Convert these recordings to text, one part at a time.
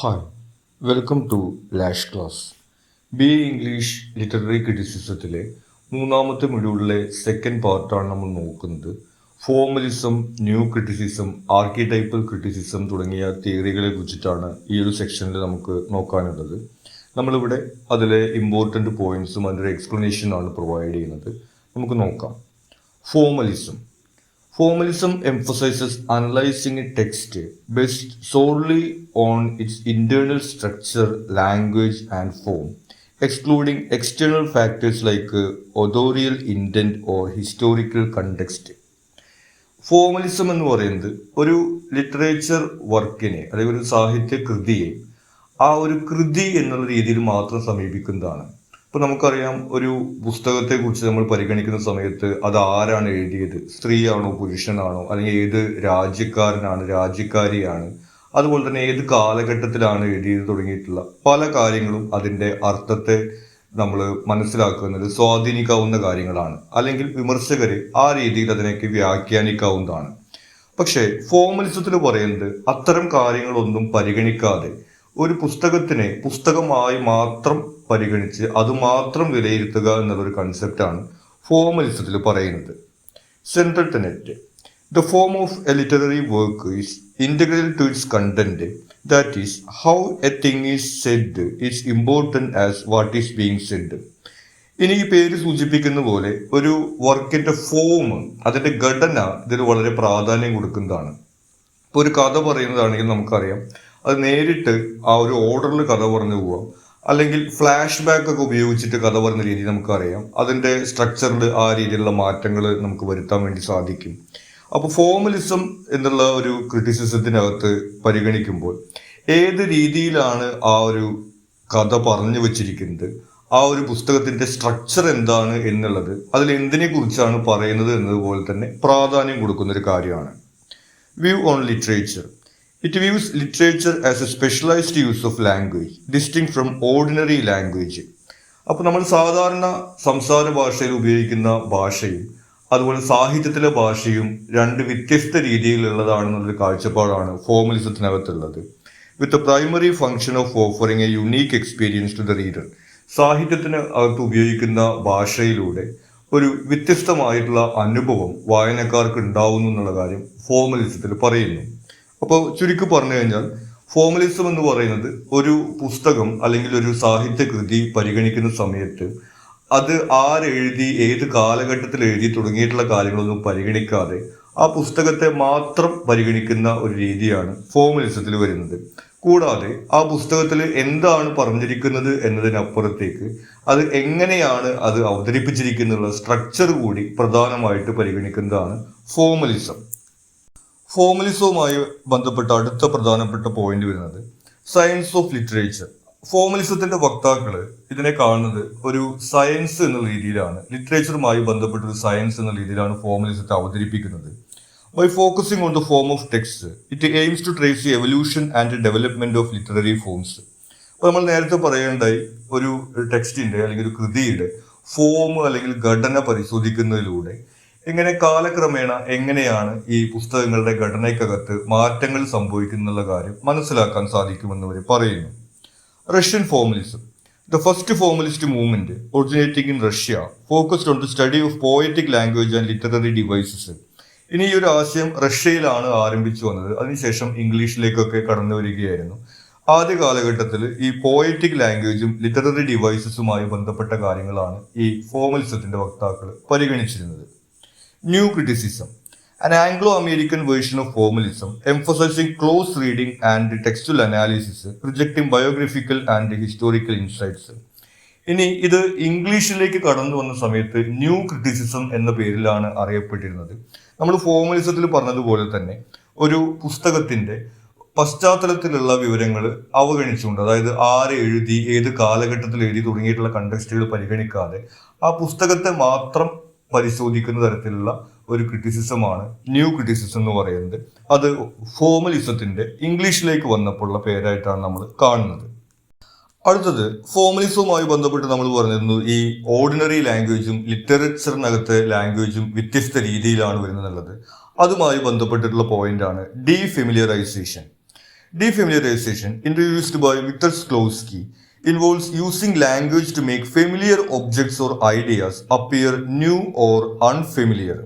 Hi welcome to last class. B A English literary ക്രിറ്റിസിസത്തിലെ മൂന്നാമത്തെ മൊഡ്യൂളിലെ സെക്കൻഡ് പാർട്ടാണ് നമ്മൾ നോക്കുന്നത്. Formalism, new criticism, archetypal criticism തുടങ്ങിയ തിയറികളെ കുറിച്ചിട്ടാണ് ഈ ഒരു സെക്ഷനിൽ നമുക്ക് നോക്കാനുള്ളത്. നമ്മളിവിടെ അതിലെ ഇമ്പോർട്ടൻ്റ് പോയിന്റ്സും അതിൻ്റെ എക്സ്പ്ലനേഷനാണ് പ്രൊവൈഡ് ചെയ്യുന്നത്. നമുക്ക് നോക്കാം. Formalism emphasizes analyzing a text based solely on its internal structure, language, and form, excluding external factors like authorial intent or historical context. Formalism എന്ന് പറയുന്നത് ഒരു ലിറ്ററേച്ചർ വർക്കിനെ അല്ലെങ്കിൽ ഒരു സാഹിത്യ കൃതിയെ ആ ഒരു കൃതി എന്നുള്ള രീതിയിൽ മാത്രം സമീപിക്കുന്നതാണ്. ഇപ്പൊ നമുക്കറിയാം, ഒരു പുസ്തകത്തെ കുറിച്ച് നമ്മൾ പരിഗണിക്കുന്ന സമയത്ത് അത് ആരാണ് എഴുതിയത്, സ്ത്രീയാണോ പുരുഷനാണോ, അല്ലെങ്കിൽ ഏത് രാജ്യക്കാരനാണ് രാജ്യക്കാരിയാണ്, അതുപോലെ തന്നെ ഏത് കാലഘട്ടത്തിലാണ് എഴുതിയത് തുടങ്ങിയിട്ടുള്ള പല കാര്യങ്ങളും അതിന്റെ അർത്ഥത്തെ നമ്മൾ മനസ്സിലാക്കുന്നത് സ്വാധീനിക്കാവുന്ന കാര്യങ്ങളാണ്. അല്ലെങ്കിൽ വിമർശകര് ആ രീതിയിൽ അതിനൊക്കെ വ്യാഖ്യാനിക്കാവുന്നതാണ്. പക്ഷേ ഫോർമലിസത്തിൽ പറയുന്നത് അത്തരം കാര്യങ്ങളൊന്നും പരിഗണിക്കാതെ ഒരു പുസ്തകത്തിനെ പുസ്തകമായി മാത്രം പരിഗണിച്ച് അതുമാത്രം വിലയിരുത്തുക എന്നുള്ളൊരു കൺസെപ്റ്റാണ് ഫോർമലിസത്തിൽ പറയുന്നത്. Central tenet: the form of a literary work is integral to its content. That is how a thing is said is important as what is being said. ഇനി ഈ പേര് സൂചിപ്പിക്കുന്ന പോലെ ഒരു വർക്കിന്റെ ഫോം, അതിന്റെ ഘടന ഇതിന് വളരെ പ്രാധാന്യം കൊടുക്കുന്നതാണ്. ഇപ്പോൾ ഒരു കഥ പറയുന്നതാണെങ്കിൽ നമുക്കറിയാം, അത് നേരിട്ട് ആ ഒരു ഓർഡറിൽ കഥ പറഞ്ഞു പോവാം, അല്ലെങ്കിൽ ഫ്ലാഷ് ബാക്ക് ഒക്കെ ഉപയോഗിച്ചിട്ട് കഥ പറയുന്ന രീതി നമുക്കറിയാം. അതിന്റെ സ്ട്രക്ചറിൽ ആ രീതിയിലുള്ള മാറ്റങ്ങൾ നമുക്ക് വരുത്താൻ വേണ്ടി സാധിക്കും. അപ്പോൾ ഫോർമലിസം എന്നുള്ള ഒരു ക്രിറ്റിസിസത്തിനകത്ത് പരിഗണിക്കുമ്പോൾ ഏത് രീതിയിലാണ് ആ ഒരു കഥ പറഞ്ഞു വെച്ചിരിക്കുന്നത്, ആ ഒരു പുസ്തകത്തിന്റെ സ്ട്രക്ചർ എന്താണ് എന്നുള്ളത്, അതിൽ എന്തിനെ കുറിച്ചാണ് പറയുന്നത് എന്നതുപോലെ തന്നെ പ്രാധാന്യം കൊടുക്കുന്ന ഒരു കാര്യമാണ്. View on literature: It views literature as a specialized use of language, distinct from ordinary language. അപ്പോൾ നമ്മൾ സാധാരണ സംസാര ഭാഷയിൽ ഉപയോഗിക്കുന്ന ഭാഷയും അതുപോലെ സാഹിത്യത്തിലെ ഭാഷയും രണ്ട് വ്യത്യസ്ത രീതിയിലുള്ളതാണെന്നുള്ളൊരു കാഴ്ചപ്പാടാണ് ഫോർമലിസത്തിനകത്തുള്ളത്. With a primary function of offering a unique experience to the reader. സാഹിത്യത്തിന് അകത്ത് ഉപയോഗിക്കുന്ന ഭാഷയിലൂടെ ഒരു വ്യത്യസ്തമായിട്ടുള്ള അനുഭവം വായനക്കാർക്ക് ഉണ്ടാവുന്നു എന്നുള്ള കാര്യം ഫോർമലിസത്തിൽ പറയുന്നു. അപ്പോൾ ചുരുക്കി പറഞ്ഞു കഴിഞ്ഞാൽ ഫോർമലിസം എന്ന് പറയുന്നത് ഒരു പുസ്തകം അല്ലെങ്കിൽ ഒരു സാഹിത്യ കൃതി പരിഗണിക്കുന്ന സമയത്ത് അത് ആരെഴുതി, ഏത് കാലഘട്ടത്തിൽ എഴുതി തുടങ്ങിയിട്ടുള്ള കാര്യങ്ങളൊന്നും പരിഗണിക്കാതെ ആ പുസ്തകത്തെ മാത്രം പരിഗണിക്കുന്ന ഒരു രീതിയാണ് ഫോർമലിസത്തിൽ വരുന്നത്. കൂടാതെ ആ പുസ്തകത്തിൽ എന്താണ് പറഞ്ഞിരിക്കുന്നത് എന്നതിനപ്പുറത്തേക്ക് അത് എങ്ങനെയാണ് അത് അവതരിപ്പിച്ചിരിക്കുന്നുള്ള സ്ട്രക്ചർ കൂടി പ്രധാനമായിട്ട് പരിഗണിക്കുന്നതാണ് ഫോർമലിസം. ഫോർമലിസവുമായി ബന്ധപ്പെട്ട അടുത്ത പ്രധാനപ്പെട്ട പോയിന്റ് വരുന്നത് സയൻസ് ഓഫ് ലിറ്ററേച്ചർ. ഫോർമലിസത്തിന്റെ വക്താക്കള് ഇതിനെ കാണുന്നത് ഒരു സയൻസ് എന്ന രീതിയിലാണ്, ലിറ്ററേച്ചറുമായി ബന്ധപ്പെട്ട ഒരു സയൻസ് എന്ന രീതിയിലാണ് ഫോർമലിസത്തെ അവതരിപ്പിക്കുന്നത്. By focusing on the form of text, it aims to trace the evolution and development of literary forms. അപ്പോൾ നമ്മൾ നേരത്തെ പറയേണ്ടായി, ഒരു ടെക്സ്റ്റിന്റെ അല്ലെങ്കിൽ ഒരു കൃതിയുടെ ഫോം അല്ലെങ്കിൽ ഘടന പരിശോധിക്കുന്നതിലൂടെ ഇങ്ങനെ കാലക്രമേണ എങ്ങനെയാണ് ഈ പുസ്തകങ്ങളുടെ ഘടനയ്ക്കകത്ത് മാറ്റങ്ങൾ സംഭവിക്കുന്നുള്ള കാര്യം മനസ്സിലാക്കാൻ സാധിക്കുമെന്ന് അവർ പറയുന്നു. Russian formalism: the first formalist movement originating in Russia focused on the study of poetic language and literary devices. ഇനി ഈ ഒരു ആശയം റഷ്യയിലാണ് ആരംഭിച്ചു വന്നത്, അതിനുശേഷം ഇംഗ്ലീഷിലേക്കൊക്കെ കടന്നു വരികയായിരുന്നു. ആദ്യ കാലഘട്ടത്തിൽ ഈ പോയറ്റിക് ലാംഗ്വേജും ലിറ്റററി ഡിവൈസസുമായി ബന്ധപ്പെട്ട കാര്യങ്ങളാണ് ഈ ഫോർമലിസത്തിന്റെ വക്താക്കൾ പരിഗണിച്ചിരുന്നത്. New criticism: an Anglo-American version of formalism emphasizing close reading and textual analysis, rejecting biographical and historical insights. ഇനി ഇത് ഇംഗ്ലീഷിലേക്ക് കടന്നു വന്ന സമയത്ത് ന്യൂ ക്രിറ്റിസിസം എന്ന പേരിലാണ് അറിയപ്പെട്ടിരുന്നത്. നമ്മൾ ഫോർമലിസത്തിൽ പറഞ്ഞതുപോലെ തന്നെ ഒരു പുസ്തകത്തിന്റെ പശ്ചാത്തലത്തിലുള്ള വിവരങ്ങൾ അവഗണിച്ചുകൊണ്ട്, അതായത് ആരെ എഴുതി, ഏത് കാലഘട്ടത്തിൽ എഴുതി തുടങ്ങിയിട്ടുള്ള കണ്ടക്സ്റ്റുകൾ പരിഗണിക്കാതെ ആ പുസ്തകത്തെ മാത്രം പരിശോധിക്കുന്ന തരത്തിലുള്ള ഒരു ക്രിറ്റിസിസമാണ് ന്യൂ ക്രിറ്റിസിസം എന്ന് പറയുന്നത്. അത് ഫോർമലിസത്തിന്റെ ഇംഗ്ലീഷിലേക്ക് വന്നപ്പോഴുള്ള പേരായിട്ടാണ് നമ്മൾ കാണുന്നത്. അടുത്തത് ഫോർമലിസവുമായി ബന്ധപ്പെട്ട് നമ്മൾ പറഞ്ഞിരുന്നു, ഈ ഓർഡിനറി ലാംഗ്വേജും ലിറ്ററേച്ചറിനകത്തെ ലാംഗ്വേജും വ്യത്യസ്ത രീതിയിലാണ് വരുന്നത്. അതുമായി ബന്ധപ്പെട്ടിട്ടുള്ള പോയിന്റാണ് ഡീഫെമിലിയറൈസേഷൻ. Defamiliarization, introduced by Viktor Sklowski, involves using language to make familiar objects or ideas appear new or unfamiliar.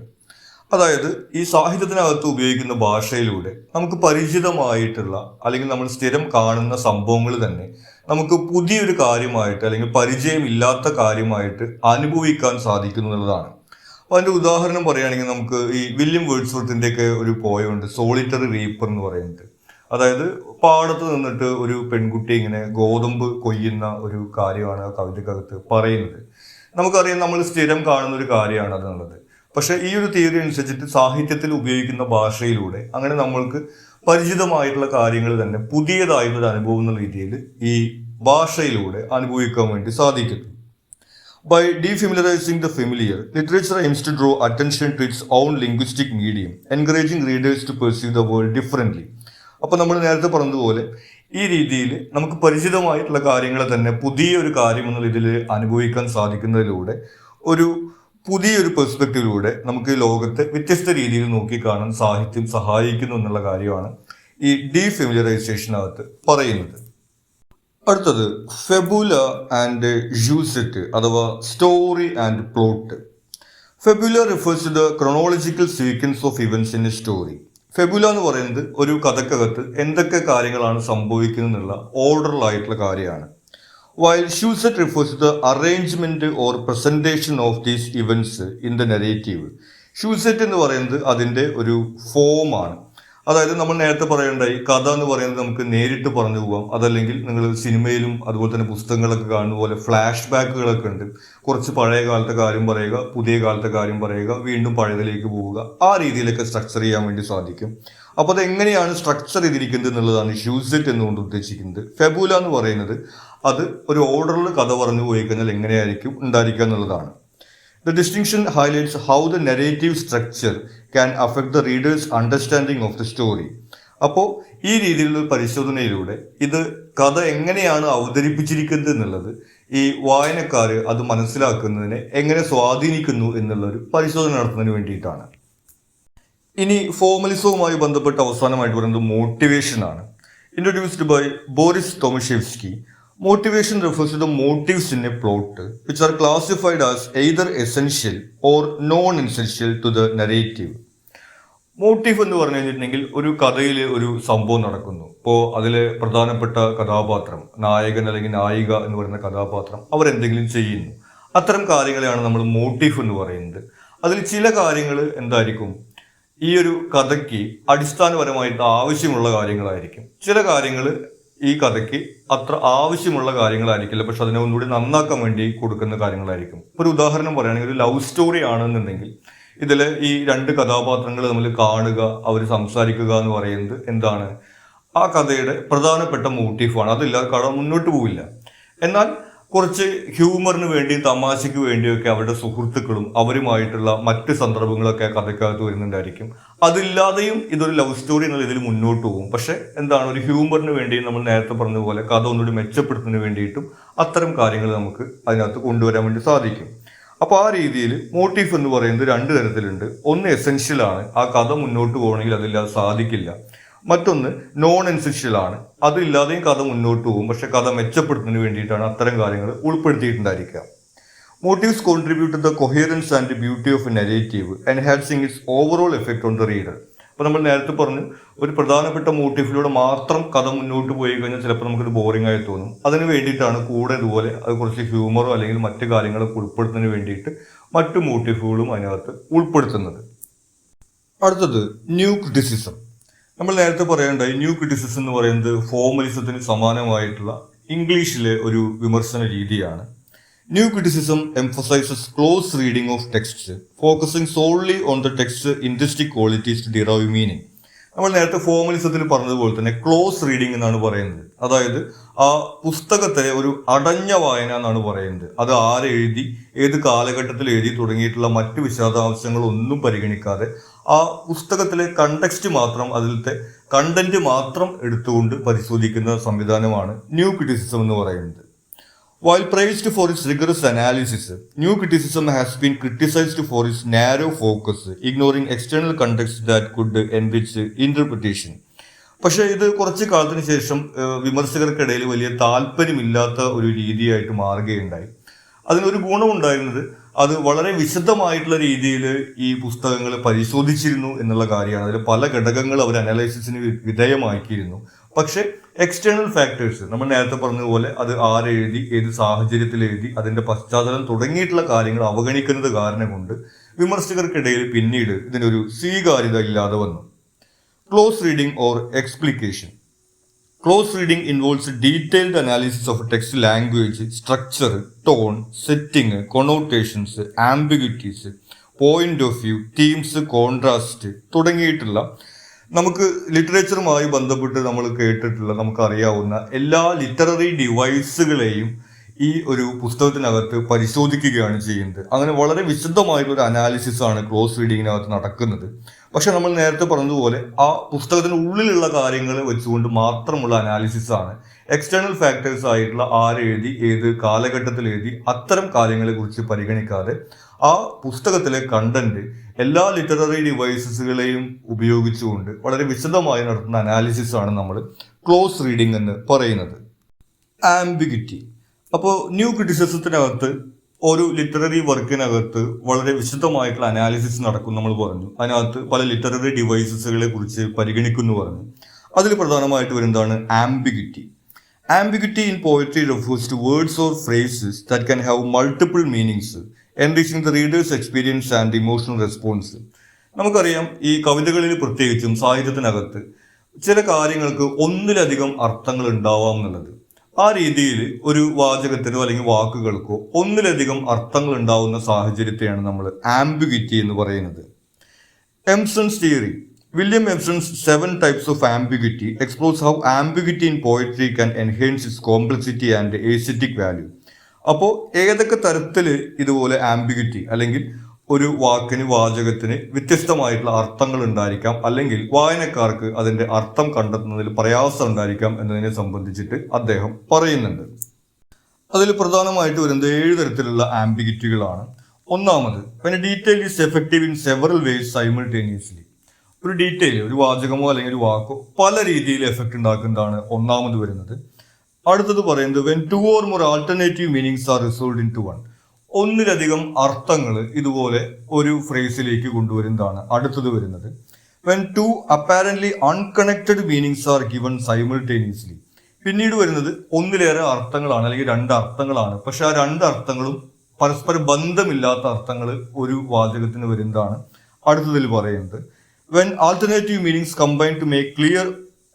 അതായത് ഈ സാഹിത്യത്തിനകത്ത് ഉപയോഗിക്കുന്ന ഭാഷയിലൂടെ നമുക്ക് പരിചിതമായിട്ടുള്ള അല്ലെങ്കിൽ നമ്മൾ സ്ഥിരം കാണുന്ന സംഭവങ്ങൾ തന്നെ നമുക്ക് പുതിയൊരു കാര്യമായിട്ട് അല്ലെങ്കിൽ പരിചയമില്ലാത്ത കാര്യമായിട്ട് അനുഭവിക്കാൻ സാധിക്കുന്നു എന്നുള്ളതാണ്. അപ്പൊ അതിന്റെ ഉദാഹരണം പറയുകയാണെങ്കിൽ നമുക്ക് ഈ വില്യം വേർഡ്സ്വർത്തിന്റെ ഒക്കെ ഒരു പോയമുണ്ട്, സോളിറ്ററി റീപ്പർ എന്ന് പറയുന്നത്. അതായത് പാടത്ത് നിന്നിട്ട് ഒരു പെൺകുട്ടി ഇങ്ങനെ ഗോതമ്പ് കൊയ്യുന്ന ഒരു കാര്യമാണ് ആ കവിതക്കകത്ത് പറയുന്നത്. നമുക്കറിയാം, നമ്മൾ സ്ഥിരം കാണുന്ന ഒരു കാര്യമാണ് അതെന്നുള്ളത്. പക്ഷെ ഈ ഒരു തിയറി അനുസരിച്ചിട്ട് സാഹിത്യത്തിൽ ഉപയോഗിക്കുന്ന ഭാഷയിലൂടെ അങ്ങനെ നമ്മൾക്ക് പരിചിതമായിട്ടുള്ള കാര്യങ്ങൾ തന്നെ പുതിയതായിട്ടുള്ള അനുഭവം എന്ന രീതിയിൽ ഈ ഭാഷയിലൂടെ അനുഭവിക്കാൻ വേണ്ടി സാധിക്കുന്നു. By defamiliarizing the familiar, literature aims to draw attention to its own linguistic medium, encouraging readers to perceive the world differently. അപ്പോൾ നമ്മൾ നേരത്തെ പറഞ്ഞതുപോലെ ഈ രീതിയിൽ നമുക്ക് പരിചിതമായിട്ടുള്ള കാര്യങ്ങളെ തന്നെ പുതിയൊരു കാര്യം എന്നുള്ള ഇതിൽ അനുഭവിക്കാൻ സാധിക്കുന്നതിലൂടെ ഒരു പുതിയൊരു പെർസ്പെക്റ്റീവിലൂടെ നമുക്ക് ലോകത്തെ വ്യത്യസ്ത രീതിയിൽ നോക്കിക്കാണാൻ സാഹിത്യം സഹായിക്കുന്നു എന്നുള്ള കാര്യമാണ് ഈ ഡീഫെമിലിയറൈസേഷനകത്ത് പറയുന്നത്. അടുത്തത് ഫെബുല ആൻഡ് ജൂസെറ്റ് അഥവാ story and plot. Fabula refers to the chronological sequence of events in a story. Fabula എന്ന് പറയുന്നത് ഒരു കഥക്കകത്ത് എന്തൊക്കെ കാര്യങ്ങളാണ് സംഭവിക്കുന്നത് എന്നുള്ള ഓർഡറിലായിട്ടുള്ള കാര്യമാണ്. While syuzhet refers to the arrangement or presentation of these events in the narrative. Syuzhet എന്ന് പറയുന്നത് അതിൻ്റെ ഒരു ഫോമാണ്. അതായത് നമ്മൾ നേരത്തെ പറയേണ്ടായി, കഥ എന്ന് പറയുന്നത് നമുക്ക് നേരിട്ട് പറഞ്ഞു പോകാം, അതല്ലെങ്കിൽ നിങ്ങൾ സിനിമയിലും അതുപോലെ തന്നെ പുസ്തകങ്ങളൊക്കെ കാണുന്ന പോലെ ഫ്ലാഷ് ബാക്കുകളൊക്കെ ഉണ്ട്. കുറച്ച് പഴയ കാലത്തെ കാര്യം പറയുക, പുതിയ കാലത്തെ കാര്യം പറയുക, വീണ്ടും പഴയതിലേക്ക് പോവുക, ആ രീതിയിലൊക്കെ സ്ട്രക്ചർ ചെയ്യാൻ വേണ്ടി സാധിക്കും. അപ്പോൾ അത് എങ്ങനെയാണ് സ്ട്രക്ചർ ചെയ്തിരിക്കുന്നത് എന്നുള്ളതാണ് ഷൂസെറ്റ് എന്നുകൊണ്ട് ഉദ്ദേശിക്കുന്നത്. ഫെബുല എന്ന് പറയുന്നത് അത് ഒരു ഓർഡറിൽ കഥ പറഞ്ഞു പോയി കഴിഞ്ഞാൽ എങ്ങനെയായിരിക്കും ഉണ്ടായിരിക്കുക എന്നുള്ളതാണ്. The distinction highlights how the narrative structure can affect the reader's understanding of the story. അപ്പോൾ ഈ രീതിയിലുള്ള പരിശോധനയിലൂടെ ഇത് കഥ എങ്ങനെയാണ് അവതരിപ്പിച്ചിരിക്കുന്നത് എന്നുള്ളത് ഈ വായനക്കാർ അത് മനസ്സിലാക്കുന്നതിനെ എങ്ങനെ സ്വാധീനിക്കുന്നു എന്നുള്ളൊരു പരിശോധന നടത്തുന്നതിന് വേണ്ടിയിട്ടാണ്. ഇനി ഫോർമലിസവുമായി ബന്ധപ്പെട്ട് അവസാനമായിട്ട് പറയുന്നത് മോട്ടിവേഷൻ ആണ്. Introduced by Boris Tomashevsky, motivation refers to the motives in a plot which are classified as either essential or non-essential to the narrative. Motive എന്ന് പറഞ്ഞു കഴിഞ്ഞിട്ടുണ്ടെങ്കിൽ ഒരു കഥയിൽ ഒരു സംഭവം നടക്കുന്നു. ഇപ്പോൾ അതിലെ പ്രധാനപ്പെട്ട കഥാപാത്രം, നായകൻ അല്ലെങ്കിൽ നായിക എന്ന് പറയുന്ന കഥാപാത്രം അവരെന്തെങ്കിലും ചെയ്യുന്നു. അത്തരം കാര്യങ്ങളെയാണ് നമ്മൾ മോട്ടീവ് എന്ന് പറയുന്നത്. അതിൽ ചില കാര്യങ്ങൾ എന്തായിരിക്കും, ഈ ഒരു കഥയ്ക്ക് അടിസ്ഥാനപരമായിട്ട് ആവശ്യമുള്ള കാര്യങ്ങളായിരിക്കും. ചില കാര്യങ്ങൾ ഈ കഥയ്ക്ക് അത്ര ആവശ്യമുള്ള കാര്യങ്ങളായിരിക്കില്ല, പക്ഷെ അതിനെ ഒന്നുകൂടി നന്നാക്കാൻ വേണ്ടി കൊടുക്കുന്ന കാര്യങ്ങളായിരിക്കും. ഒരു ഉദാഹരണം പറയുകയാണെങ്കിൽ ഒരു ലവ് സ്റ്റോറി ആണെന്നുണ്ടെങ്കിൽ ഇതിൽ ഈ രണ്ട് കഥാപാത്രങ്ങൾ തമ്മിൽ കാണുക, അവർ സംസാരിക്കുക എന്ന് പറയുന്നത് എന്താണ്, ആ കഥയുടെ പ്രധാനപ്പെട്ട മോട്ടീവാണ്. അതില്ലാതെ കഥ മുന്നോട്ട് പോവില്ല. എന്നാൽ കുറച്ച് ഹ്യൂമറിന് വേണ്ടി, തമാശയ്ക്ക് വേണ്ടിയൊക്കെ അവരുടെ സുഹൃത്തുക്കളും അവരുമായിട്ടുള്ള മറ്റ് സന്ദർഭങ്ങളൊക്കെ കഥയ്ക്കകത്ത് വരുന്നുണ്ടായിരിക്കും. അതില്ലാതെയും ഇതൊരു ലവ് സ്റ്റോറി എന്നുള്ള ഇതിൽ മുന്നോട്ട് പോകും. പക്ഷെ എന്താണ്, ഒരു ഹ്യൂമറിന് വേണ്ടി നമ്മൾ നേരത്തെ പറഞ്ഞതുപോലെ കഥ ഒന്നുകൂടി മെച്ചപ്പെടുത്തുന്നതിന് വേണ്ടിയിട്ടും അത്തരം കാര്യങ്ങൾ നമുക്ക് അതിനകത്ത് കൊണ്ടുവരാൻ വേണ്ടി സാധിക്കും. അപ്പോൾ ആ രീതിയിൽ മോട്ടീവ് എന്ന് പറയുന്നത് രണ്ട് തരത്തിലുണ്ട്. ഒന്ന് എസെൻഷ്യൽ ആണ്, ആ കഥ മുന്നോട്ട് പോകണമെങ്കിൽ അതില്ലാതെ സാധിക്കില്ല. മറ്റൊന്ന് നോൺ എസെൻഷ്യൽ ആണ്, അതില്ലാതെയും കഥ മുന്നോട്ട് പോകും, പക്ഷെ കഥ മെച്ചപ്പെടുത്തുന്നതിന് വേണ്ടിയിട്ടാണ് അത്തരം കാര്യങ്ങൾ ഉൾപ്പെടുത്തിയിട്ടുണ്ടായിരിക്കുക. Motives contribute to the coherence and beauty of a narrative enhancing its overall effect on the reader. അപ്പോൾ നമ്മൾ നേരത്തെ പറഞ്ഞു, ഒരു പ്രധാനപ്പെട്ട മോട്ടീവിലൂടെ മാത്രം കഥ മുന്നോട്ട് പോയി കഴിഞ്ഞാൽ ചിലപ്പോൾ നമുക്കിത് ബോറിംഗ് ആയി തോന്നും. അതിന് വേണ്ടിയിട്ടാണ് കൂടെ ഇതുപോലെ അത് കുറച്ച് ഹ്യൂമറോ അല്ലെങ്കിൽ മറ്റു കാര്യങ്ങളൊക്കെ ഉൾപ്പെടുത്തുന്നതിന് വേണ്ടിയിട്ട് മറ്റു മോട്ടീവുകളും അതിനകത്ത് ഉൾപ്പെടുത്തുന്നത്. അടുത്തത് ന്യൂ ക്രിറ്റിസിസം. നമ്മൾ നേരത്തെ പറയേണ്ടായി, ന്യൂ ക്രിറ്റിസിസം എന്ന് പറയുന്നത് ഫോർമലിസത്തിന് സമാനമായിട്ടുള്ള ഇംഗ്ലീഷിലെ ഒരു വിമർശന രീതിയാണ്. New criticism emphasizes close reading of texts, focusing solely on the text's intrinsic qualities to derive meaning. നമ്മൾ നേരത്തെ ഫോർമലിസത്തിൽ പറഞ്ഞതുപോലെ തന്നെ ക്ലോസ് റീഡിംഗ് എന്നാണ് പറയുന്നത്. അതായത് ആ പുസ്തകത്തെ ഒരു അടഞ്ഞ വായന എന്നാണ് പറയുന്നത്. അത് ആരെഴുതി, ഏത് കാലഘട്ടത്തിൽ എഴുതി തുടങ്ങിയിട്ടുള്ള മറ്റു വിശദാംശങ്ങളൊന്നും പരിഗണിക്കാതെ ആ പുസ്തകത്തിലെ കണ്ടക്സ്റ്റ് മാത്രം, അതിലത്തെ കണ്ടന്റ് മാത്രം എടുത്തുകൊണ്ട് പരിശോധിക്കുന്ന സംവിധാനമാണ് ന്യൂ ക്രിറ്റിസിസം എന്ന് പറയുന്നത്. While praised for its rigorous analysis, new criticism has been criticized for its narrow focus, ignoring external context that could enrich interpretation. പക്ഷേ ഇത് കുറച്ച് കാലത്തിന് ശേഷം വിമർശകർക്കിടയിൽ വലിയ താല്പര്യമില്ലാത്ത ഒരു രീതിയായിട്ട് മാറുകയുണ്ടായി. അതിനൊരു ഗുണമുണ്ടായിരുന്നത് അത് വളരെ വിശദമായിട്ടുള്ള രീതിയിൽ ഈ പുസ്തകങ്ങൾ പരിശോധിച്ചിരുന്നു എന്നുള്ള കാര്യമാണ്. അതിൽ പല ഘടകങ്ങൾ അവർ അനാലിസിസിന് വിധേയമാക്കിയിരുന്നു. പക്ഷേ എക്സ്റ്റേണൽ ഫാക്ടേഴ്സ്, നമ്മൾ നേരത്തെ പറഞ്ഞതുപോലെ അത് ആരെഴുതി, ഏത് സാഹചര്യത്തിൽ എഴുതി, അതിന്റെ പശ്ചാത്തലം തുടങ്ങിയിട്ടുള്ള കാര്യങ്ങൾ അവഗണിക്കുന്നത് കാരണം കൊണ്ട് വിമർശകർക്കിടയിൽ പിന്നീട് ഇതിനൊരു സ്വീകാര്യത ഇല്ലാതെ വന്നു. Close reading or explication. Close reading involves detailed analysis of text language, structure, tone, setting, connotations, ambiguities, point of view, themes, contrast തുടങ്ങിയിട്ടുള്ള നമുക്ക് ലിറ്ററേച്ചറുമായി ബന്ധപ്പെട്ട് നമ്മൾ കേട്ടിട്ടുള്ള, നമുക്കറിയാവുന്ന എല്ലാ ലിറ്റററി ഡിവൈസുകളെയും ഈ ഒരു പുസ്തകത്തിനകത്ത് പരിശോധിക്കുകയാണ് ചെയ്യുന്നത്. അങ്ങനെ വളരെ വിശദമായിട്ടുള്ള അനാലിസിസ് ആണ് ക്ലോസ് റീഡിങ്ങിനകത്ത് നടക്കുന്നത്. പക്ഷെ നമ്മൾ നേരത്തെ പറഞ്ഞതുപോലെ ആ പുസ്തകത്തിന് ഉള്ളിലുള്ള കാര്യങ്ങൾ വെച്ചുകൊണ്ട് മാത്രമുള്ള അനാലിസിസ് ആണ്. എക്സ്റ്റേണൽ ഫാക്ടേഴ്സ് ആയിട്ടുള്ള ആരെഴുതി, ഏത് കാലഘട്ടത്തിൽ എഴുതി, അത്തരം കാര്യങ്ങളെ കുറിച്ച് പരിഗണിക്കാതെ ആ പുസ്തകത്തിലെ കണ്ടന്റ് എല്ലാ ലിറ്റററി ഡിവൈസസുകളെയും ഉപയോഗിച്ചുകൊണ്ട് വളരെ വിശദമായി നടത്തുന്ന അനാലിസിസ് ആണ് നമ്മൾ ക്ലോസ് റീഡിംഗ് എന്ന് പറയുന്നത്. ആംബിഗിറ്റി. അപ്പോൾ ന്യൂ ക്രിറ്റിസിസത്തിനകത്ത് ഒരു ലിറ്റററി വർക്കിനകത്ത് വളരെ വിശദമായിട്ടുള്ള അനാലിസിസ് നടക്കും നമ്മൾ പറഞ്ഞു. അതിനകത്ത് പല ലിറ്റററി ഡിവൈസസുകളെ കുറിച്ച് പരിഗണിക്കുന്നു പറഞ്ഞു. അതിൽ പ്രധാനമായിട്ട് വരുന്നതാണ് ambiguity. Ambiguity in poetry refers two words or phrases that can have multiple meanings enriching the readers experience and emotional response. നമുക്കറിയാം ഈ കവിതകളിൽ പ്രത്യേകിച്ചും സാഹിത്യത്തിനകത്ത് ചില കാര്യങ്ങൾക്ക് ഒന്നിലധികം അർത്ഥങ്ങൾ ഉണ്ടാവാം എന്നുള്ളത്. ആ രീതിയിൽ ഒരു വാചകത്തിനോ അല്ലെങ്കിൽ വാക്കുകൾക്കോ ഒന്നിലധികം അർത്ഥങ്ങൾ ഉണ്ടാവുന്ന സാഹചര്യത്തെയാണ് നമ്മൾ ആംബിഗിറ്റി എന്ന് പറയുന്നത്. Empson's theory. William Empson's 7 types of ambiguity explores how ambiguity in poetry can enhance its complexity and aesthetic value. അപ്പോൾ ഏതൊക്കെ തരത്തിൽ ഇതുപോലെ ആംബിഗിറ്റി അല്ലെങ്കിൽ ഒരു വാക്കിന്, വാചകത്തിന് വ്യത്യസ്തമായിട്ടുള്ള അർത്ഥങ്ങൾ ഉണ്ടായിരിക്കാം, അല്ലെങ്കിൽ വായനക്കാർക്ക് അതിന്റെ അർത്ഥം കണ്ടെത്തുന്നതിൽ പ്രയാസം ഉണ്ടായിരിക്കാം എന്നതിനെ സംബന്ധിച്ചിട്ട് അദ്ദേഹം പറയുന്നുണ്ട്. അതിൽ പ്രധാനമായിട്ട് വരുന്നത് 7 തരത്തിലുള്ള ആംബിഗിറ്റികളാണ്. ഒന്നാമത്, when a detail is effective in several ways simultaneously. ഒരു ഡീറ്റെയിൽ, ഒരു വാചകമോ അല്ലെങ്കിൽ ഒരു വാക്കോ പല രീതിയിൽ എഫക്റ്റ് ഉണ്ടാക്കുന്നതാണ് ഒന്നാമത് വരുന്നത്. അടുത്തത് പറയുന്നത് when 2 or more alternative meanings are resolved into one. ഒന്നിലധികം അർത്ഥങ്ങൾ ഇതുപോലെ ഒരു ഫ്രേസിലേക്ക് കൊണ്ടുവരുന്നതാണ് അടുത്തത് വരുന്നത്. when 2 apparently unconnected meanings are given simultaneously. പിന്നീട് വരുന്നത് ഒന്നിലേറെ അർത്ഥങ്ങളാണ് അല്ലെങ്കിൽ 2 അർത്ഥങ്ങളാണ്, പക്ഷെ ആ 2 അർത്ഥങ്ങളും പരസ്പര ബന്ധമില്ലാത്ത അർത്ഥങ്ങൾ ഒരു വാചകത്തിന് വരുന്നതാണ് അടുത്തതിൽ പറയുന്നത്. when alternative meanings combine to make clear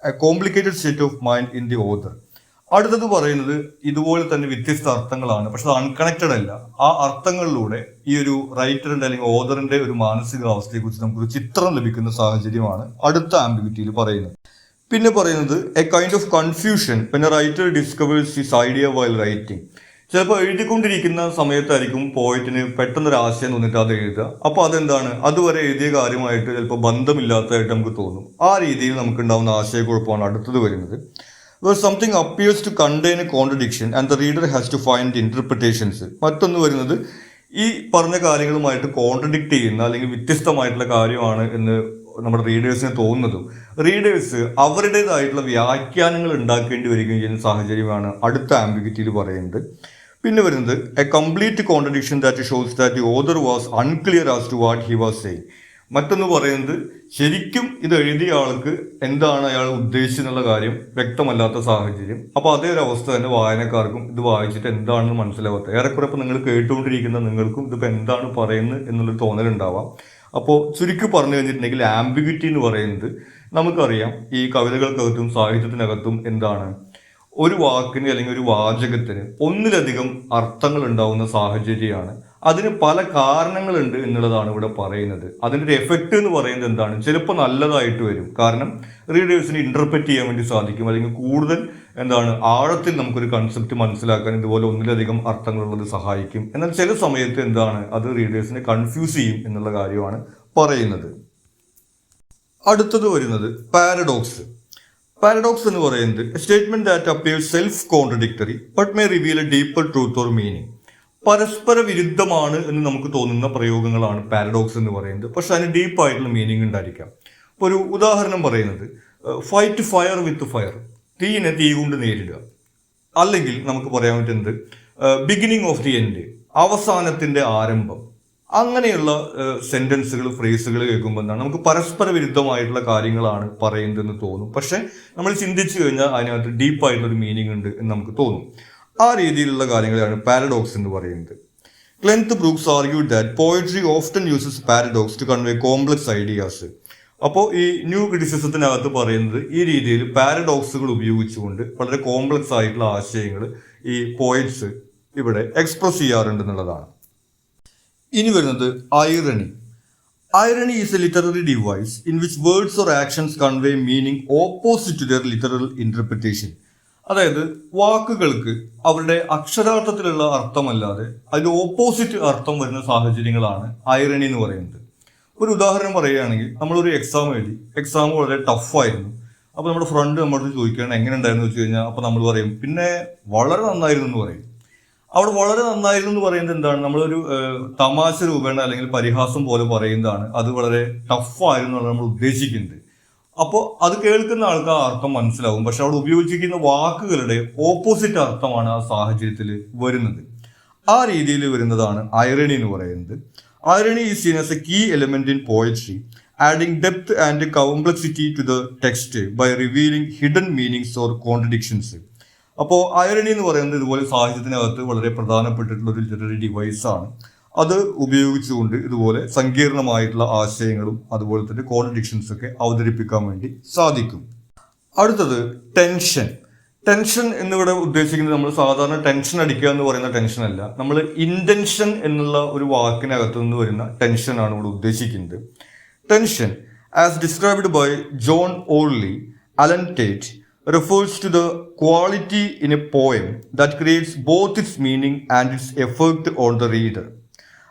a complicated state of mind in the author. അടുത്തത് പറയുന്നത് ഇതുപോലെ തന്നെ വ്യത്യസ്ത അർത്ഥങ്ങളാണ്, പക്ഷെ അത് അൺകണക്റ്റഡ് അല്ല. ആ അർത്ഥങ്ങളിലൂടെ ഈ ഒരു റൈറ്ററിന്റെ അല്ലെങ്കിൽ ഓതറിന്റെ ഒരു മാനസികാവസ്ഥയെ കുറിച്ച് നമുക്കൊരു ചിത്രം ലഭിക്കുന്ന സാഹചര്യമാണ് അടുത്ത ആംബിഗിറ്റിയിൽ പറയുന്നത്. പിന്നെ പറയുന്നത് A kind of confusion when a writer discovers his idea while writing. ചിലപ്പോൾ എഴുതിക്കൊണ്ടിരിക്കുന്ന സമയത്തായിരിക്കും പോയിറ്റിന് പെട്ടെന്നൊരു ആശയം തോന്നിട്ട് അത് എഴുതുക. അപ്പോൾ അതെന്താണ്, അതുവരെ എഴുതിയ കാര്യമായിട്ട് ചിലപ്പോൾ ബന്ധമില്ലാത്തതായിട്ട് നമുക്ക് തോന്നും. ആ രീതിയിൽ നമുക്കുണ്ടാവുന്ന ആശയക്കുഴപ്പമാണ് അടുത്തത് വരുന്നത്. where something appears to contain a contradiction and the reader has to find interpretations. മറ്റൊന്ന് വരുന്നത് ഈ പറഞ്ഞ കാര്യങ്ങളുമായിട്ട് കോൺട്രഡിക്റ്റ് ചെയ്യുന്ന അല്ലെങ്കിൽ വ്യത്യസ്തമായിട്ടുള്ള കാര്യമാണ് എന്ന് നമ്മുടെ റീഡേഴ്സിന് തോന്നുന്നതും റീഡേഴ്സ് അവരുടേതായിട്ടുള്ള വ്യാഖ്യാനങ്ങൾ ഉണ്ടാക്കേണ്ടി വരികയും ചെയ്യുന്ന സാഹചര്യമാണ് അടുത്ത ആംബിഗിറ്റിയിൽ പറയുന്നത്. പിന്നെ വരുന്നത് a complete contradiction that shows that the author was unclear as to what he was saying. മറ്റൊന്ന് പറയുന്നത് ശരിക്കും ഇത് എഴുതിയ ആൾക്ക് എന്താണ് അയാൾ ഉദ്ദേശിച്ചെന്നുള്ള കാര്യം വ്യക്തമല്ലാത്ത സാഹചര്യം. അപ്പോൾ അതേ ഒരു അവസ്ഥ തന്നെ വായനക്കാർക്കും ഇത് വായിച്ചിട്ട് എന്താണെന്ന് മനസ്സിലാവാത്ത, ഏറെക്കുറെ ഇപ്പോൾ നിങ്ങൾ കേട്ടുകൊണ്ടിരിക്കുന്ന നിങ്ങൾക്കും ഇതിപ്പോൾ എന്താണ് പറയുന്നത് എന്നുള്ളൊരു തോന്നലുണ്ടാവാം. അപ്പോൾ ചുരുക്കി പറഞ്ഞു കഴിഞ്ഞിട്ടുണ്ടെങ്കിൽ ആംബിഗിറ്റി എന്ന് പറയുന്നത് നമുക്കറിയാം ഈ കവിതകൾക്കകത്തും സാഹിത്യത്തിനകത്തും എന്താണ്, ഒരു വാക്കിന് അല്ലെങ്കിൽ ഒരു വാചകത്തിന് ഒന്നിലധികം അർത്ഥങ്ങൾ ഉണ്ടാവുന്ന സാഹചര്യമാണ്. അതിന് പല കാരണങ്ങളുണ്ട് എന്നുള്ളതാണ് ഇവിടെ പറയുന്നത്. അതിൻ്റെ ഒരു എഫക്റ്റ് എന്ന് പറയുന്നത് എന്താണ്, ചിലപ്പോൾ നല്ലതായിട്ട് വരും, കാരണം റീഡേഴ്സിന് ഇന്റർപ്രറ്റ് ചെയ്യാൻ വേണ്ടി സാധിക്കും, അല്ലെങ്കിൽ കൂടുതൽ എന്താണ് ആഴത്തിൽ നമുക്കൊരു കൺസെപ്റ്റ് മനസ്സിലാക്കാൻ ഇതുപോലെ ഒന്നിലധികം അർത്ഥങ്ങളുള്ളത് സഹായിക്കും. എന്നാൽ ചില സമയത്ത് എന്താണ്, അത് റീഡേഴ്സിനെ കൺഫ്യൂസ് ചെയ്യും എന്നുള്ള കാര്യമാണ് പറയുന്നത്. അടുത്തത് വരുന്നത് പാരഡോക്സ്. പാരഡോക്സ് എന്ന് പറയുന്നത് statement that appears self contradictory but may reveal A deeper truth or meaning. പരസ്പര വിരുദ്ധമാണ് എന്ന് നമുക്ക് തോന്നുന്ന പ്രയോഗങ്ങളാണ് പാരഡോക്സ് എന്ന് പറയുന്നത്, പക്ഷെ അതിന് ഡീപ്പായിട്ടുള്ള മീനിങ് ഉണ്ടായിരിക്കാം. ഇപ്പോൾ ഒരു ഉദാഹരണം പറയുന്നത്, ഫൈറ്റ് ഫയർ വിത്ത് ഫയർ, തീയിനെ തീ കൊണ്ട് നേരിടുക. അല്ലെങ്കിൽ നമുക്ക് പറയാൻ പറ്റുന്നത് ബിഗിനിങ് ഓഫ് ദി എൻഡ്, അവസാനത്തിന്റെ ആരംഭം. അങ്ങനെയുള്ള സെന്റൻസുകൾ, ഫ്രേസുകൾ കേൾക്കുമ്പോൾ എന്താണ്, നമുക്ക് പരസ്പര വിരുദ്ധമായിട്ടുള്ള കാര്യങ്ങളാണ് പറയുന്നതെന്ന് തോന്നും. പക്ഷെ നമ്മൾ ചിന്തിച്ചു കഴിഞ്ഞാൽ അതിനകത്ത് ഡീപ്പായിട്ടുള്ള ഒരു മീനിങ് ഉണ്ട് എന്ന് നമുക്ക് തോന്നും. ആ രീതിയിലുള്ള കാര്യങ്ങളാണ് പാരഡോക്സ് എന്ന് പറയുന്നത്. Cleanth Brooks argued that poetry often uses paradox to convey complex ideas. അപ്പോൾ ഈ ന്യൂ ക്രിറ്റിസിസത്തിനകത്ത് പറയുന്നത് ഈ രീതിയിൽ പാരഡോക്സുകൾ ഉപയോഗിച്ചുകൊണ്ട് വളരെ കോംപ്ലക്സ് ആയിട്ടുള്ള ആശയങ്ങൾ ഈ പോയറ്റ്സ് ഇവിടെ എക്സ്പ്രസ് ചെയ്യാറുണ്ട് എന്നുള്ളതാണ്. ഇനി വരുന്നത് irony. Irony is a literary device in which words or actions convey meaning opposite to their literal interpretation. അതായത് വാക്കുകൾക്ക് അവരുടെ അക്ഷരാർത്ഥത്തിലുള്ള അർത്ഥമല്ലാതെ അതിന്റെ ഓപ്പോസിറ്റ് അർത്ഥം വരുന്ന സാഹചര്യങ്ങളാണ് ഐറണി എന്ന് പറയുന്നത്. ഒരു ഉദാഹരണം പറയുകയാണെങ്കിൽ, നമ്മളൊരു എക്സാം എഴുതി, എക്സാം വളരെ ടഫായിരുന്നു. അപ്പോൾ നമ്മുടെ ഫ്രണ്ട് നമ്മളോട് ചോദിക്കുകയാണ് എങ്ങനെ ഉണ്ടായിരുന്നു വെച്ച് കഴിഞ്ഞാൽ, അപ്പോൾ നമ്മൾ പറയും പിന്നെ വളരെ നന്നായിരുന്നു എന്ന് പറയും. അവിടെ വളരെ നന്നായിരുന്നു എന്ന് പറയുന്നത് എന്താണ്, നമ്മളൊരു തമാശ രൂപേണ അല്ലെങ്കിൽ പരിഹാസം പോലെ പറയുന്നതാണ്. അത് വളരെ ടഫായിരുന്നു എന്നാണ് നമ്മൾ ഉദ്ദേശിക്കുന്നത്. അപ്പോൾ അത് കേൾക്കുന്ന ആൾക്ക് ആ അർത്ഥം മനസ്സിലാവും. പക്ഷെ അവിടെ ഉപയോഗിച്ചിരിക്കുന്ന വാക്കുകളുടെ ഓപ്പോസിറ്റ് അർത്ഥമാണ് ആ സാഹചര്യത്തിൽ വരുന്നത്. ആ രീതിയിൽ വരുന്നതാണ് ഐറണി എന്ന് പറയുന്നത്. Irony is seen as a key element in poetry, adding depth and complexity to the text by revealing hidden meanings or contradictions. അപ്പോൾ ഐറണി എന്ന് പറയുന്നത് ഇതുപോലെ സാഹിത്യത്തിനകത്ത് വളരെ പ്രധാനപ്പെട്ടിട്ടുള്ള ഒരു ലിറ്റററി ഡിവൈസാണ്. അത് ഉപയോഗിച്ചുകൊണ്ട് ഇതുപോലെ സങ്കീർണമായിട്ടുള്ള ആശയങ്ങളും അതുപോലെ തന്നെ കോൺട്രഡിക്ഷൻസ് ഒക്കെ അവതരിപ്പിക്കാൻ വേണ്ടി സാധിക്കും. അടുത്തത് ടെൻഷൻ. ടെൻഷൻ എന്നിവിടെ ഉദ്ദേശിക്കുന്നത് നമ്മൾ സാധാരണ ടെൻഷൻ അടിക്കുക എന്ന് പറയുന്ന ടെൻഷൻ അല്ല, നമ്മൾ ഇന്റൻഷൻ എന്നുള്ള ഒരു വാക്കിനകത്ത് നിന്ന് വരുന്ന ടെൻഷനാണ് ഇവിടെ ഉദ്ദേശിക്കുന്നത്. Tension as described by John Orley, Allen Tate, refers to the quality in a poem that creates both its meaning and its effect on the reader.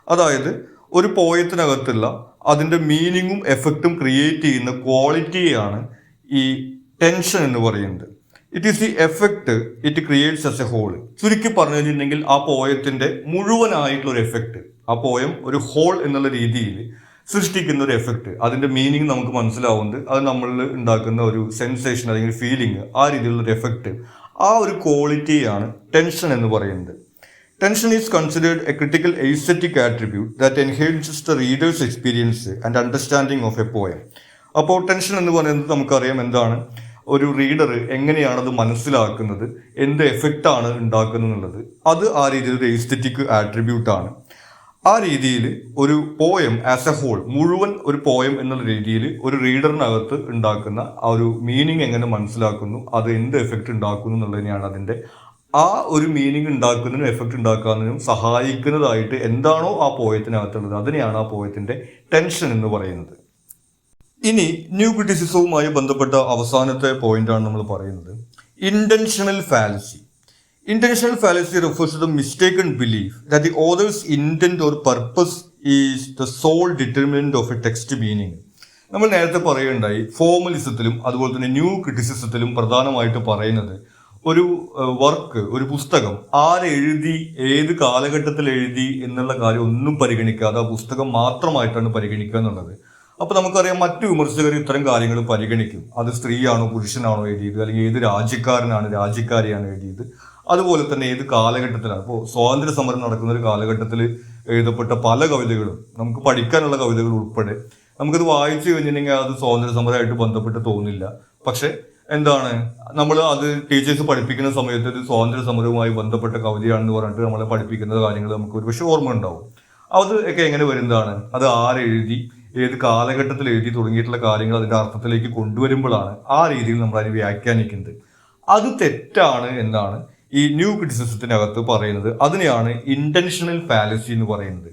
അതായത് ഒരു പോയത്തിനകത്തുള്ള അതിൻ്റെ മീനിങ്ങും എഫക്റ്റും ക്രിയേറ്റ് ചെയ്യുന്ന ക്വാളിറ്റിയാണ് ഈ ടെൻഷൻ എന്ന് പറയുന്നത്. It is the effect it creates as a whole. ചുരുക്കി പറഞ്ഞു കഴിഞ്ഞിട്ടുണ്ടെങ്കിൽ ആ പോയത്തിന്റെ മുഴുവനായിട്ടുള്ള ഒരു എഫക്റ്റ്, ആ പോയം ഒരു ഹോൾ എന്നുള്ള രീതിയിൽ സൃഷ്ടിക്കുന്ന ഒരു എഫക്റ്റ്, അതിന്റെ മീനിങ് നമുക്ക് മനസ്സിലാവുന്നത്, അത് നമ്മളിൽ ഉണ്ടാക്കുന്ന ഒരു സെൻസേഷൻ അല്ലെങ്കിൽ ഫീലിംഗ്, ആ രീതിയിലുള്ള ഒരു എഫക്റ്റ്, ആ ഒരു ക്വാളിറ്റിയാണ് ടെൻഷൻ എന്ന് പറയുന്നത്. Tension is considered A critical aesthetic attribute that enhances the readers experience and understanding of A poem. അപ്പോൾ ടെൻഷൻ എന്ന് പറയുന്നത് നമുക്കറിയാം എന്താണ്, ഒരു റീഡർ എങ്ങനെയാണത് മനസ്സിലാക്കുന്നത്, എന്ത് എഫക്റ്റാണ് ഉണ്ടാക്കുന്നത് എന്നുള്ളത്, അത് ആ രീതിയിൽ ഒരു എസ്തെറ്റിക് ആട്രിബ്യൂട്ടാണ്. ആ രീതിയിൽ ഒരു പോയം ആസ് എ ഹോൾ, മുഴുവൻ ഒരു പോയം എന്നുള്ള രീതിയിൽ ഒരു റീഡറിനകത്ത് ഉണ്ടാക്കുന്ന ആ ഒരു മീനിങ് എങ്ങനെ മനസ്സിലാക്കുന്നു, അത് എന്ത് എഫക്റ്റ് ഉണ്ടാക്കുന്നു എന്നുള്ളതിനെയാണ് അതിൻ്റെ ആ ഒരു മീനിങ് ഉണ്ടാക്കുന്നതിനും എഫക്റ്റ് ഉണ്ടാക്കുന്നതിനും സഹായിക്കുന്നതായിട്ട് എന്താണോ ആ പോയത്തിനകത്തുള്ളത്, അതിനെയാണ് ആ പോയത്തിൻ്റെ ടെൻഷൻ എന്ന് പറയുന്നത്. ഇനി ന്യൂ ക്രിറ്റിസിസവുമായി ബന്ധപ്പെട്ട അവസാനത്തെ പോയിന്റാണ് നമ്മൾ പറയുന്നത്, intentional fallacy. Intentional fallacy refers to the mistaken belief that the author's intent or purpose is the sole determinant of a text meaning. നമ്മൾ നേരത്തെ പറയുകയുണ്ടായി, ഫോർമലിസത്തിലും അതുപോലെ തന്നെ ന്യൂ ക്രിറ്റിസിസത്തിലും പ്രധാനമായിട്ട് പറയുന്നത് ഒരു വർക്ക്, ഒരു പുസ്തകം ആരെഴുതി, ഏത് കാലഘട്ടത്തിൽ എഴുതി എന്നുള്ള കാര്യം ഒന്നും പരിഗണിക്കാതെ ആ പുസ്തകം മാത്രമായിട്ടാണ് പരിഗണിക്കുക എന്നുള്ളത്. അപ്പോൾ നമുക്കറിയാം മറ്റു വിമർശകർ ഇത്തരം കാര്യങ്ങൾ പരിഗണിക്കും. അത് സ്ത്രീയാണോ പുരുഷനാണോ എഴുതിയത്, അല്ലെങ്കിൽ ഏത് രാജ്യക്കാരനാണ് രാജ്യക്കാരിയാണ് എഴുതിയത്, അതുപോലെ തന്നെ ഏത് കാലഘട്ടത്തിലാണ്. ഇപ്പോൾ സ്വാതന്ത്ര്യ സമരം നടക്കുന്ന ഒരു കാലഘട്ടത്തിൽ എഴുതപ്പെട്ട പല കവിതകളും, നമുക്ക് പഠിക്കാനുള്ള കവിതകൾ ഉൾപ്പെടെ, നമുക്കത് വായിച്ചു കഴിഞ്ഞിട്ടുണ്ടെങ്കിൽ അത് സ്വാതന്ത്ര്യ സമരമായിട്ട് ബന്ധപ്പെട്ട് തോന്നില്ല. പക്ഷെ എന്താണ്, നമ്മൾ അത് ടീച്ചേഴ്സ് പഠിപ്പിക്കുന്ന സമയത്ത് ഇത് സ്വാതന്ത്ര്യ സമരവുമായി ബന്ധപ്പെട്ട കവിതയാണെന്ന് പറഞ്ഞിട്ട് നമ്മളെ പഠിപ്പിക്കുന്ന കാര്യങ്ങൾ നമുക്ക് ഒരുപക്ഷെ ഓർമ്മ ഉണ്ടാവും. അത് ഒക്കെ എങ്ങനെ വരുന്നതാണ്, അത് ആരെഴുതി, ഏത് കാലഘട്ടത്തിൽ എഴുതി തുടങ്ങിയിട്ടുള്ള കാര്യങ്ങൾ അതിൻ്റെ അർത്ഥത്തിലേക്ക് കൊണ്ടുവരുമ്പോഴാണ് ആ രീതിയിൽ നമ്മൾ അതിനെ വ്യാഖ്യാനിക്കുന്നത്. അത് തെറ്റാണ് എന്നാണ് ഈ ന്യൂ ക്രിറ്റിസിസത്തിനകത്ത് പറയുന്നത്. അതിനെയാണ് ഇന്റൻഷണൽ ഫാലസി എന്ന് പറയുന്നത്.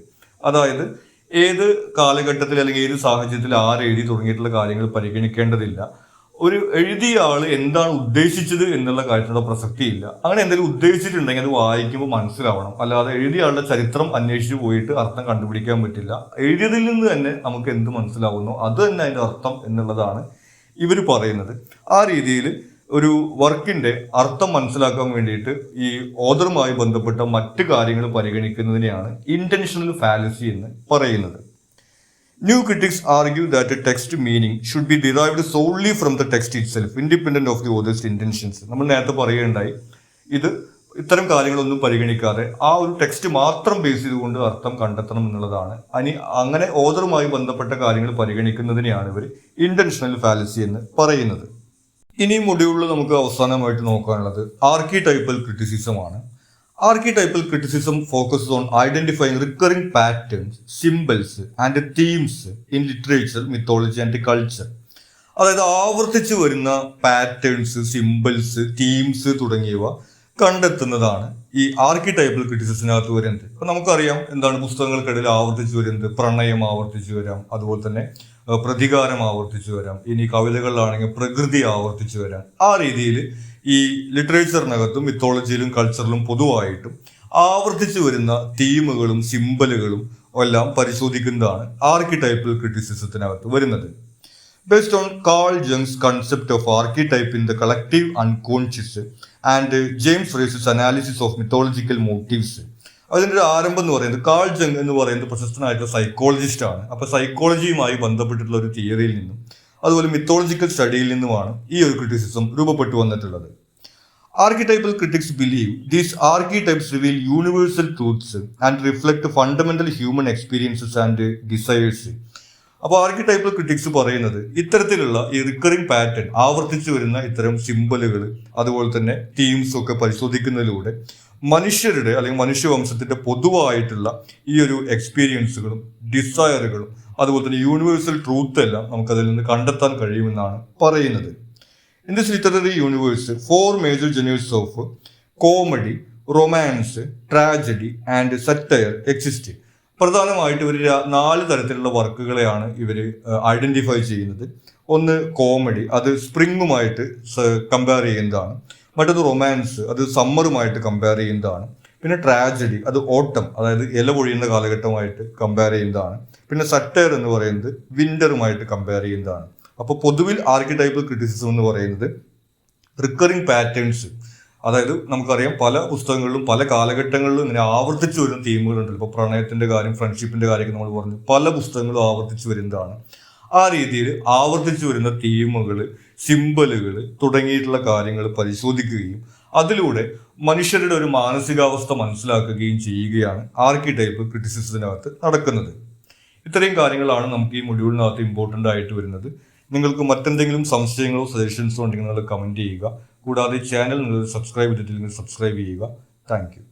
അതായത് ഏത് കാലഘട്ടത്തിൽ അല്ലെങ്കിൽ ഏത് സാഹചര്യത്തിൽ ആരെഴുതി തുടങ്ങിയിട്ടുള്ള കാര്യങ്ങൾ പരിഗണിക്കേണ്ടതില്ല. ഒരു എഴുതിയ ആൾ എന്താണ് ഉദ്ദേശിച്ചത് എന്നുള്ള കാര്യത്തിലുള്ള പ്രസക്തിയില്ല. അങ്ങനെ എന്തെങ്കിലും ഉദ്ദേശിച്ചിട്ടുണ്ടെങ്കിൽ അത് വായിക്കുമ്പോൾ മനസ്സിലാവണം. അല്ലാതെ എഴുതിയ ആളുടെ ചരിത്രം അന്വേഷിച്ച് പോയിട്ട് അർത്ഥം കണ്ടുപിടിക്കാൻ പറ്റില്ല. എഴുതിയതിൽ നിന്ന് തന്നെ നമുക്ക് എന്ത് മനസ്സിലാവുന്നോ അത് തന്നെ അതിൻ്റെ അർത്ഥം എന്നുള്ളതാണ് ഇവർ പറയുന്നത്. ആ രീതിയിൽ ഒരു വർക്കിന്റെ അർത്ഥം മനസ്സിലാക്കാൻ വേണ്ടിയിട്ട് ഈ ഓതറുമായി ബന്ധപ്പെട്ട മറ്റ് കാര്യങ്ങൾ പരിഗണിക്കുന്നതിനെയാണ് ഇന്റൻഷണൽ ഫാലസി എന്ന് പറയുന്നത്. New critics argue that a text meaning should be derived solely from the text itself, independent of the author's intentions. നമ്മൾ നേരത്തെ പറയുകയുണ്ടായി, ഇത് ഇത്തരം കാര്യങ്ങളൊന്നും പരിഗണിക്കാതെ ആ ഒരു ടെക്സ്റ്റ് മാത്രം ബേസ് ചെയ്തുകൊണ്ട് അർത്ഥം കണ്ടെത്തണം എന്നുള്ളതാണ്. അങ്ങനെ ഓതറുമായി ബന്ധപ്പെട്ട കാര്യങ്ങൾ പരിഗണിക്കുന്നതിനെയാണ് ഇവർ ഇന്റൻഷണൽ ഫാലസി എന്ന് പറയുന്നത്. ഇനി മൊഡ്യൂളിൽ നമുക്ക് അവസാനമായിട്ട് നോക്കാനുള്ളത് ആർക്കിടൈപ്പൽ ക്രിറ്റിസിസം ആണ്. Archetypal criticism focuses on identifying recurring patterns, symbols and themes in literature, mythology and culture. അതായത് ആവർത്തിച്ചു വരുന്ന പാറ്റേൺസ്, സിംബൽസ്, തീംസ് തുടങ്ങിയവ കണ്ടെത്തുന്നതാണ് ഈ ആർക്കിടൈപ്പൽ ക്രിറ്റിസിസത്തിനകത്ത് വരുന്നത്. ഇപ്പം നമുക്കറിയാം എന്താണ് പുസ്തകങ്ങൾക്കിടയിൽ ആവർത്തിച്ചു വരുന്നത്. പ്രണയം ആവർത്തിച്ചു വരാം, അതുപോലെ തന്നെ പ്രതികാരം ആവർത്തിച്ചു വരാം, ഇനി കവിതകളിലാണെങ്കിൽ പ്രകൃതി ആവർത്തിച്ചു വരാം. ആ രീതിയിൽ ഈ ലിറ്ററേച്ചറിനകത്തും മിത്തോളജിയിലും കൾച്ചറിലും പൊതുവായിട്ടും ആവർത്തിച്ചു വരുന്ന തീമുകളും സിംബലുകളും എല്ലാം പരിശോധിക്കുന്നതാണ് ആർക്കിടൈപ്പൽ ക്രിറ്റിസിസത്തിനകത്ത് വരുന്നത്. Based on Carl Jung's concept of archetype in the collective unconscious and James Frazer's analysis of mythological motifs. അതിൻ്റെ ഒരു ആരംഭം എന്ന് പറയുന്നത് കാൾ ജങ് എന്ന് പറയുന്നത് പ്രശസ്തനായിട്ടുള്ള സൈക്കോളജിസ്റ്റ് ആണ്. അപ്പോൾ സൈക്കോളജിയുമായി ബന്ധപ്പെട്ടിട്ടുള്ള ഒരു തിയറിയിൽ നിന്നും അതുപോലെ മിത്തോളജിക്കൽ സ്റ്റഡിയിൽ നിന്നുമാണ് ഈ ഒരു ക്രിറ്റിസിസം രൂപപ്പെട്ടു വന്നിട്ടുള്ളത്. Archetypal critics believe these archetypes reveal universal truths and reflect fundamental human experiences and desires. അപ്പോൾ ആർക്കിടൈപ്പൽ ക്രിറ്റിക്സ് പറയുന്നത് ഇത്തരത്തിലുള്ള ഈ റിക്കറിംഗ് പാറ്റേൺ, ആവർത്തിച്ചു വരുന്ന ഇത്തരം സിംബലുകൾ, അതുപോലെ തന്നെ തീംസ് ഒക്കെ പരിശോധിക്കുന്നതിലൂടെ മനുഷ്യരുടെ അല്ലെങ്കിൽ മനുഷ്യവംശത്തിന്റെ പൊതുവായിട്ടുള്ള ഈ ഒരു എക്സ്പീരിയൻസുകളും ഡിസയറുകളും അതുപോലെ തന്നെ യൂണിവേഴ്സൽ ട്രൂത്ത് എല്ലാം നമുക്കതിൽ നിന്ന് കണ്ടെത്താൻ കഴിയുമെന്നാണ് പറയുന്നത്. In this literary universe 4 major genres of comedy, romance, tragedy and satire exist. പ്രധാനമായിട്ട് ഇവർ 4 തരത്തിലുള്ള വർക്കുകളെയാണ് ഇവർ ഐഡന്റിഫൈ ചെയ്യുന്നത്. ഒന്ന് കോമഡി, അത് സ്പ്രിങ്ങുമായിട്ട് കമ്പയർ ചെയ്യുന്നതാണ്. മറ്റൊന്ന് റൊമാൻസ്, അത് സമ്മറുമായിട്ട് കമ്പയർ ചെയ്യുന്നതാണ്. പിന്നെ ട്രാജഡി, അത് ഓട്ടം, അതായത് ഇല പൊഴിയുന്ന കാലഘട്ടമായിട്ട് കമ്പയർ ചെയ്യുന്നതാണ്. പിന്നെ സറ്റയർ എന്ന് പറയുന്നത് വിന്ററുമായിട്ട് കമ്പയർ ചെയ്യുന്നതാണ്. അപ്പോൾ പൊതുവിൽ ആർക്കിടൈപ്പൽ ക്രിറ്റിസിസം എന്ന് പറയുന്നത് റിക്കറിംഗ് പാറ്റേൺസ്, അതായത് നമുക്കറിയാം പല പുസ്തകങ്ങളിലും പല കാലഘട്ടങ്ങളിലും ഇങ്ങനെ ആവർത്തിച്ചു വരുന്ന തീമുകളുണ്ടല്ലോ. ഇപ്പോൾ പ്രണയത്തിന്റെ കാര്യം, ഫ്രണ്ട്ഷിപ്പിന്റെ കാര്യമൊക്കെ നമ്മൾ പറഞ്ഞു, പല പുസ്തകങ്ങളും ആവർത്തിച്ചു വരുന്നതാണ്. ആ രീതിയിൽ ആവർത്തിച്ചു വരുന്ന തീമുകൾ, സിംബലുകൾ തുടങ്ങിയിട്ടുള്ള കാര്യങ്ങൾ പരിശോധിക്കുകയും അതിലൂടെ മനുഷ്യരുടെ ഒരു മാനസികാവസ്ഥ മനസ്സിലാക്കുകയും ചെയ്യുകയാണ് ആർക്കിടൈപ്പ് ക്രിറ്റിസിസത്തിനകത്ത് നടക്കുന്നത്. ഇത്രയും കാര്യങ്ങളാണ് നമുക്ക് ഈ മൊഡ്യൂളിനകത്ത് ഇമ്പോർട്ടൻ്റ് ആയിട്ട് വരുന്നത്. നിങ്ങൾക്ക് മറ്റെന്തെങ്കിലും സംശയങ്ങളോ സജഷൻസോ ഉണ്ടെങ്കിൽ നിങ്ങൾ കമൻറ്റ് ചെയ്യുക. കൂടാതെ ചാനൽ നിങ്ങൾ സബ്സ്ക്രൈബ് ചെയ്തിട്ടില്ലെങ്കിൽ സബ്സ്ക്രൈബ് ചെയ്യുക. Thank you.